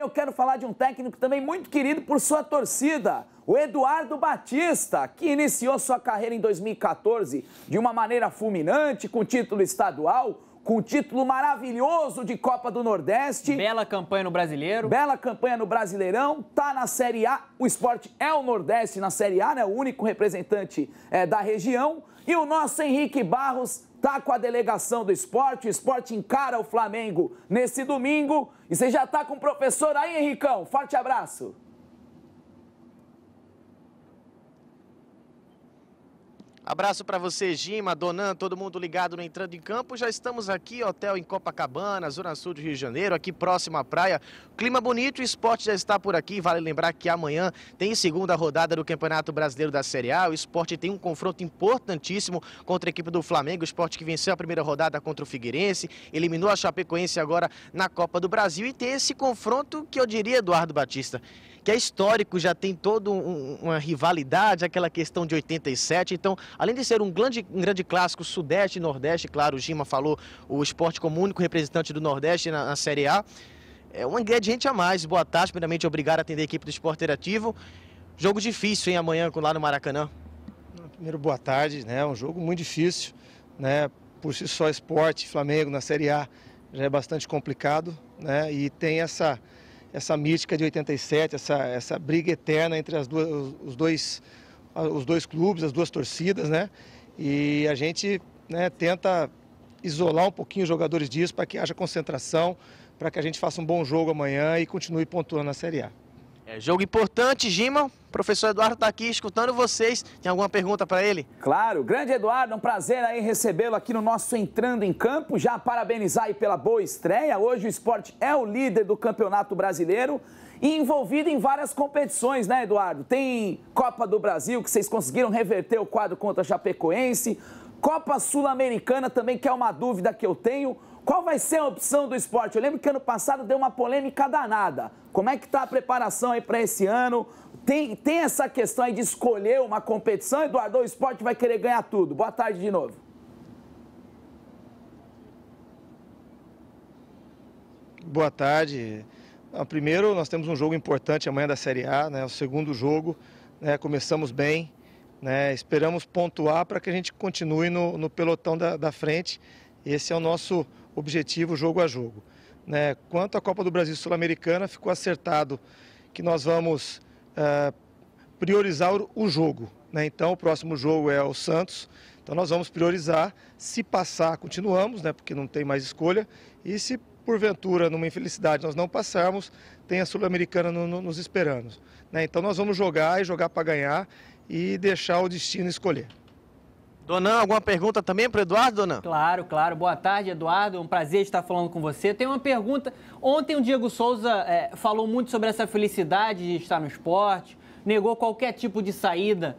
Eu quero falar de um técnico também muito querido por sua torcida, o Eduardo Batista, que iniciou sua carreira em 2014 de uma maneira fulminante, com título estadual, com título maravilhoso de Copa do Nordeste. Bela campanha no Brasileiro. Bela campanha no Brasileirão, tá na Série A. O Sport é o Nordeste na Série A, né? O único representante da região. E o nosso Henrique Barros tá com a delegação do Sport. O Sport encara o Flamengo nesse domingo. E você já tá com o professor aí, Henricão? Forte abraço. Abraço para você, Gima, Donan, todo mundo ligado no Entrando em Campo. Já estamos aqui, hotel em Copacabana, Zona Sul do Rio de Janeiro, aqui próximo à praia. Clima bonito, o Sport já está por aqui. Vale lembrar que amanhã tem segunda rodada do Campeonato Brasileiro da Série A. O Sport tem um confronto importantíssimo contra a equipe do Flamengo. O Sport que venceu a primeira rodada contra o Figueirense, eliminou a Chapecoense agora na Copa do Brasil. E tem esse confronto que eu diria, Eduardo Batista, que é histórico, já tem toda uma rivalidade, aquela questão de 87. Então, além de ser um grande clássico Sudeste e Nordeste, claro, o Gima falou, o Sport como único representante do Nordeste na Série A, é um ingrediente a mais. Boa tarde, primeiramente obrigado a atender a equipe do Sport Interativo. Jogo difícil, hein, amanhã lá no Maracanã. Primeiro, boa tarde, né? É um jogo muito difícil, né? Por si só, Sport, Flamengo na Série A já é bastante complicado, né? E tem essa mística de 87, essa briga eterna entre os dois clubes, as duas torcidas, né? E a gente, né, tenta isolar um pouquinho os jogadores disso para que haja concentração, para que a gente faça um bom jogo amanhã e continue pontuando na Série A. É jogo importante, Gima. O professor Eduardo está aqui escutando vocês. Tem alguma pergunta para ele? Claro, grande Eduardo, um prazer aí recebê-lo aqui no nosso Entrando em Campo. Já parabenizar aí pela boa estreia. Hoje o Sport é o líder do Campeonato Brasileiro e envolvido em várias competições, né, Eduardo? Tem Copa do Brasil, que vocês conseguiram reverter o quadro contra a Chapecoense. Copa Sul-Americana também, que é uma dúvida que eu tenho. Qual vai ser a opção do Sport? Eu lembro que ano passado deu uma polêmica danada. Como é que está a preparação aí para esse ano? Tem essa questão aí de escolher uma competição, Eduardo? O Sport vai querer ganhar tudo. Boa tarde de novo. Boa tarde. Primeiro, nós temos um jogo importante amanhã da Série A, né? O segundo jogo, né? Começamos bem, né? Esperamos pontuar para que a gente continue no pelotão da frente. Esse é o nosso objetivo, jogo a jogo, né? Quanto à Copa do Brasil Sul-Americana, ficou acertado que nós vamos priorizar o jogo, né? Então, o próximo jogo é o Santos, então nós vamos priorizar. Se passar, continuamos, né? Porque não tem mais escolha. E se porventura, numa infelicidade, nós não passarmos, tem a Sul-Americana nos esperando, né? Então nós vamos jogar e jogar para ganhar e deixar o destino escolher. Donan, alguma pergunta também para o Eduardo, Donan? Claro, claro. Boa tarde, Eduardo. Um prazer estar falando com você. Tem uma pergunta. Ontem o Diego Souza falou muito sobre essa felicidade de estar no esporte, negou qualquer tipo de saída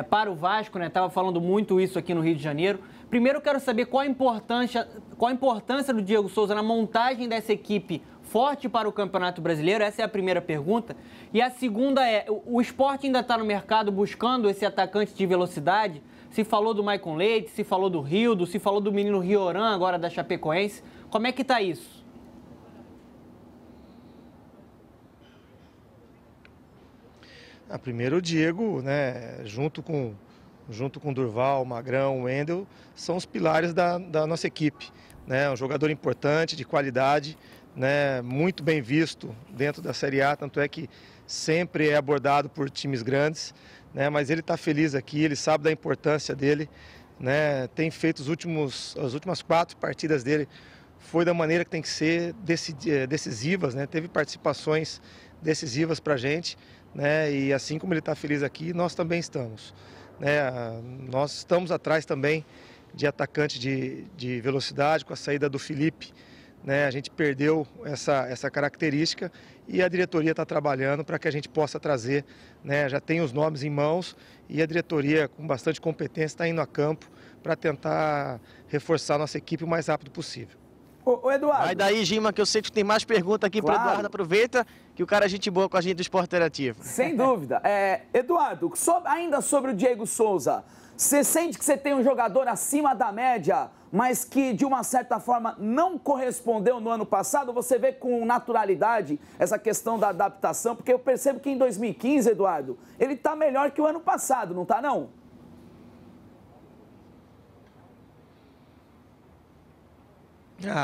para o Vasco, né? Estava falando muito isso aqui no Rio de Janeiro. Primeiro eu quero saber qual a importância do Diego Souza na montagem dessa equipe forte para o Campeonato Brasileiro. Essa é a primeira pergunta. E a segunda é, o Sport ainda está no mercado buscando esse atacante de velocidade? Se falou do Maicon Leite, se falou do Rildo, se falou do menino Rioran, agora da Chapecoense. Como é que está isso? Primeiro o Diego, né, junto com o Durval, o Magrão, o Wendel, são os pilares da nossa equipe, né? Um jogador importante, de qualidade, né, muito bem visto dentro da Série A, tanto é que sempre é abordado por times grandes, né? Mas ele está feliz aqui, ele sabe da importância dele, né? Tem feito as últimas 4 partidas dele, foi da maneira que tem que ser, decisivas, né? Teve participações decisivas para a gente, né? E assim como ele está feliz aqui, nós também estamos, né? Nós estamos atrás também de atacante de velocidade, com a saída do Felipe, né? A gente perdeu essa característica e a diretoria está trabalhando para que a gente possa trazer, né? Já tem os nomes em mãos e a diretoria, com bastante competência, está indo a campo para tentar reforçar a nossa equipe o mais rápido possível. Ô, Eduardo. Vai daí, Gima, que eu sei que tem mais pergunta aqui para Eduardo. Aproveita que o cara é gente boa com a gente do Esporte Interativo. Sem dúvida. Eduardo, ainda sobre o Diego Souza, você sente que você tem um jogador acima da média, mas que de uma certa forma não correspondeu no ano passado? Você vê com naturalidade essa questão da adaptação? Porque eu percebo que em 2015, Eduardo, ele está melhor que o ano passado, não está não?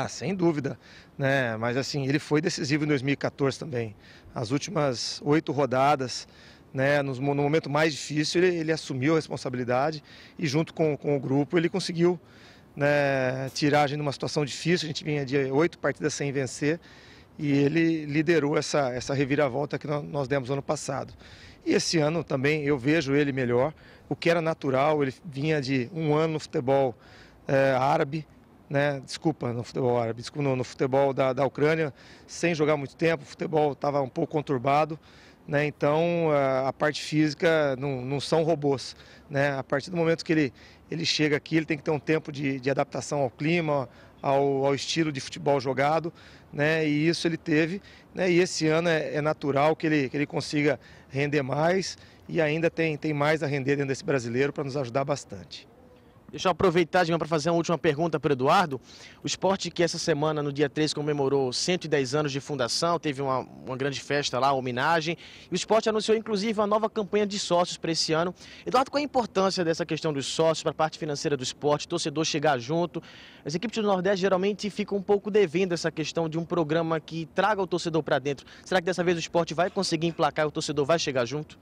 Sem dúvida, né? Mas assim, ele foi decisivo em 2014 também. As últimas 8 rodadas, né, no momento mais difícil, ele assumiu a responsabilidade e junto com o grupo ele conseguiu, né, tirar a gente de uma situação difícil. A gente vinha de 8 partidas sem vencer e ele liderou essa reviravolta que nós demos ano passado. E esse ano também eu vejo ele melhor, o que era natural. Ele vinha de um ano no futebol árabe, né? No futebol árabe, no futebol da Ucrânia, sem jogar muito tempo. O futebol estava um pouco conturbado, né? Então a parte física não são robôs, né? A partir do momento que ele chega aqui, ele tem que ter um tempo de adaptação ao clima, ao estilo de futebol jogado, né? E isso ele teve, né? E esse ano é natural que ele consiga render mais e ainda tem mais a render dentro desse brasileiro para nos ajudar bastante. Deixa eu aproveitar, Gima, para fazer uma última pergunta para o Eduardo. O Sport, que essa semana, no dia 3, comemorou 110 anos de fundação, teve uma grande festa lá, uma homenagem. E o Sport anunciou, inclusive, uma nova campanha de sócios para esse ano. Eduardo, qual a importância dessa questão dos sócios para a parte financeira do esporte, torcedor chegar junto? As equipes do Nordeste geralmente ficam um pouco devendo essa questão de um programa que traga o torcedor para dentro. Será que dessa vez o Sport vai conseguir emplacar e o torcedor vai chegar junto?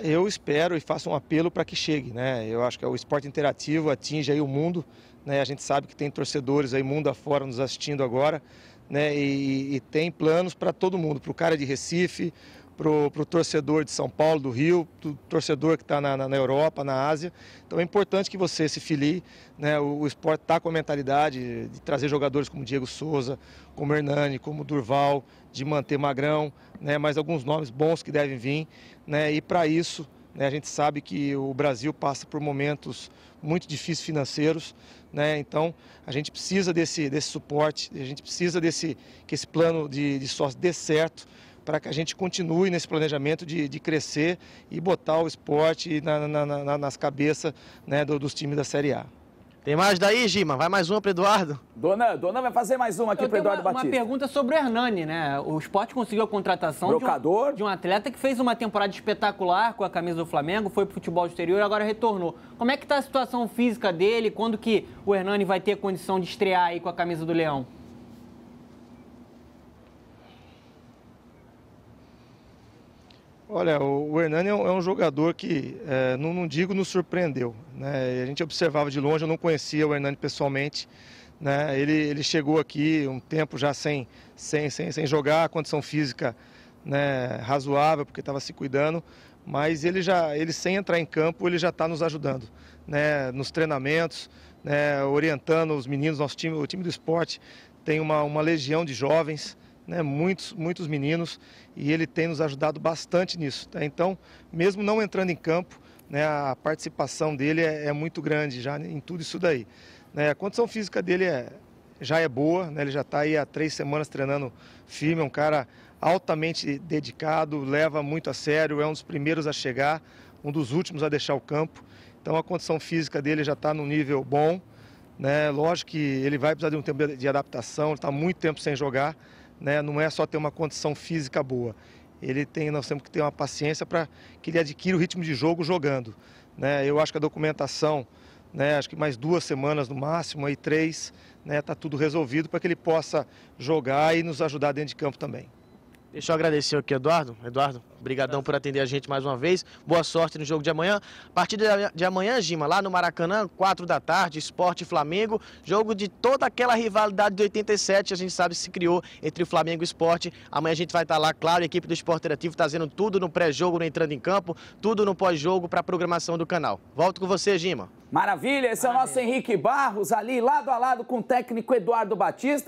Eu espero e faço um apelo para que chegue, né? Eu acho que o esporte interativo atinge aí o mundo, né? A gente sabe que tem torcedores aí mundo afora nos assistindo agora, né? E tem planos para todo mundo, para o cara de Recife, para o torcedor de São Paulo, do Rio, do torcedor que está na Europa, na Ásia. Então é importante que você se filie, né? O esporte está com a mentalidade de trazer jogadores como Diego Souza, como Hernani, como Durval, de manter Magrão, né? Mais alguns nomes bons que devem vir, né? E para isso, né, a gente sabe que o Brasil passa por momentos muito difíceis financeiros, né? Então a gente precisa desse suporte, a gente precisa que esse plano de sócio dê certo, para que a gente continue nesse planejamento de crescer e botar o esporte nas cabeças, né, dos times da Série A. Tem mais daí, Gima? Vai mais uma para o Eduardo. Dona vai fazer mais uma aqui para o Eduardo Batista. Uma pergunta sobre o Hernani, né? O Sport conseguiu a contratação de um atleta que fez uma temporada espetacular com a camisa do Flamengo, foi para o futebol exterior e agora retornou. Como é que está a situação física dele? Quando que o Hernani vai ter condição de estrear aí com a camisa do Leão? Olha, o Hernani é um jogador que, não digo nos surpreendeu, né? A gente observava de longe, eu não conhecia o Hernani pessoalmente, né? Ele chegou aqui um tempo já sem jogar, a condição física, né, razoável, porque estava se cuidando, mas ele sem entrar em campo, ele já está nos ajudando, né, nos treinamentos, né, orientando os meninos. Nosso time, o time do esporte tem uma legião de jovens, né, muitos meninos, e ele tem nos ajudado bastante nisso, tá? Então, mesmo não entrando em campo, né, a participação dele é muito grande já em tudo isso daí, né? A condição física dele já é boa, né? Ele já está aí há 3 semanas treinando firme, é um cara altamente dedicado, leva muito a sério, é um dos primeiros a chegar, um dos últimos a deixar o campo. Então a condição física dele já está no nível bom, né? Lógico que ele vai precisar de um tempo de adaptação, ele está muito tempo sem jogar, né? Não é só ter uma condição física boa. Nós temos que ter uma paciência para que ele adquira o ritmo de jogo jogando, né? Eu acho que a documentação, né, acho que mais 2 semanas no máximo, aí 3, né, tá tudo resolvido para que ele possa jogar e nos ajudar dentro de campo também. Deixa eu agradecer aqui, Eduardo. Eduardo, brigadão por atender a gente mais uma vez. Boa sorte no jogo de amanhã. A partir de amanhã, Gima, lá no Maracanã, 4 da tarde, Sport e Flamengo. Jogo de toda aquela rivalidade de 87, a gente sabe, se criou entre o Flamengo e o Sport. Amanhã a gente vai estar lá, claro, a equipe do Esporte Interativo trazendo tudo no pré-jogo, no entrando em campo, tudo no pós-jogo para a programação do canal. Volto com você, Gima. Maravilha, esse é o nosso Henrique Barros, ali lado a lado com o técnico Eduardo Batista.